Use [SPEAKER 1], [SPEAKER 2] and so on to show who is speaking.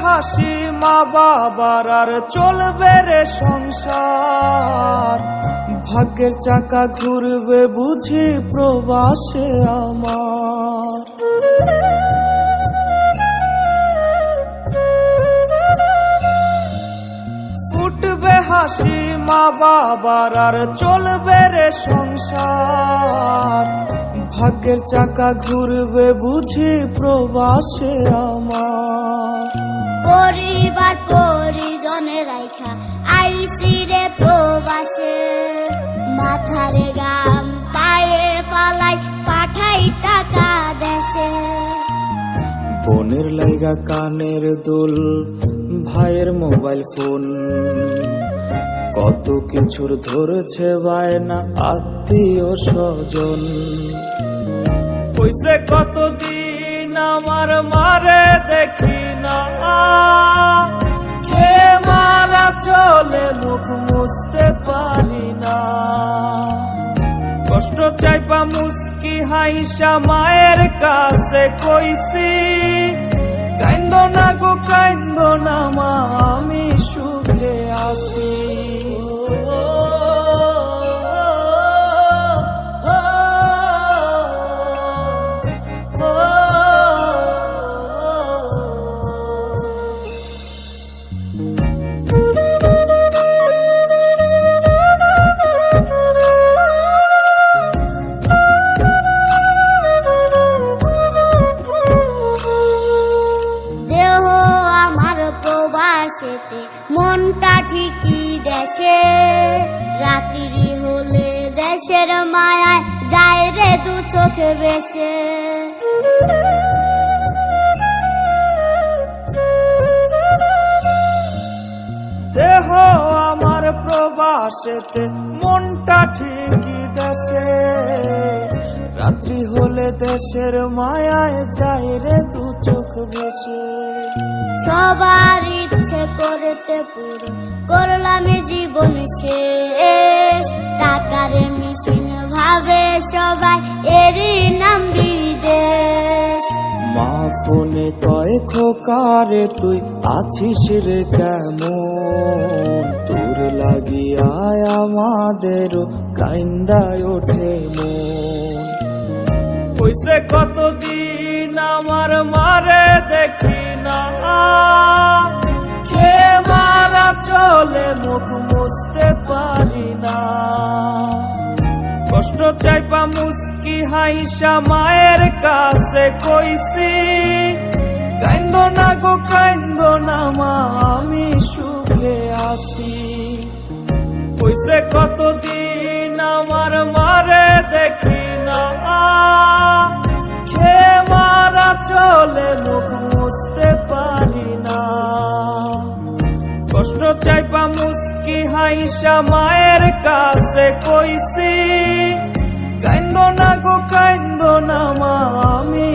[SPEAKER 1] হাসি মা বাবার আর চলবে রে সংসার, ভাগ্যের চাকা ঘুরবে বুঝি প্রবাসে আমার। উঠবে হাসি মা বাবার আর চলবে রে সংসার, ভাগ্যের চাকা ঘুরবে বুঝি প্রবাসে আমার।
[SPEAKER 2] পরিবার পরিজনের রাইখা আইসি রে প্রবাসে, মাথারে গাম পায়ে পালাই পাঠাই টাকা দেশে।
[SPEAKER 1] বোনের লাইগা কানের দুল, ভাইয়ের মোবাইল ফোন, কত কিছুর ধরেছে বায়না আত্মীয় স্বজন। কইছে কতদিন আমার মারে দেখি না, খেয়ে মারা চলে মুখ মুছতে পারি না। কষ্ট চাইপা মুস্কি হাইসা মায়ের কাছে কইছি, কাইন্দ না গো কাইন্দ না মা, আমি সুখে আছি।
[SPEAKER 2] মনটা ঠিকই দেশে, রাত্রি হলে দেশের মায়ায় যায় রে দু চোখে বেশে।
[SPEAKER 1] দেহ আমার প্রবাসেতে, মনটা ঠিকই দেশে, রাত্রি হলে দেশের মায়ায় যায় রে দু চোখ বেশে।
[SPEAKER 2] সবার ইচ্ছে করতে পুরো করলাম জীবন শেষ, টাকারে মেশিন ভাবে সবাই এরই নাম বিদেশ।
[SPEAKER 1] মা ফোনে কয় খোকারে তুই আছিস রে কেমন, তোর লাগিয়ায় আমাদেরও কাইন্দায় ওঠে মন। কইছে কতদিন আমার মারে দেখি না, খেয়ে মারা চলে মুখ মুছতে পারি না। কষ্ট চাইপা মুস্কি হাইসা মায়ের কাছে কইছি, কাইন্দ না গো কাইন্দ না মা, আমি সুখে আছি। কইছে কতদিন আমার মারে দেখি না, খেয়ে মারা চলে মুখ মুছতে পারি না। কষ্ট চাইপা মুস্কি হাইসা মায়ের কাছে কইছি, কাইন্দ না গো কাইন্দ না মা, আমি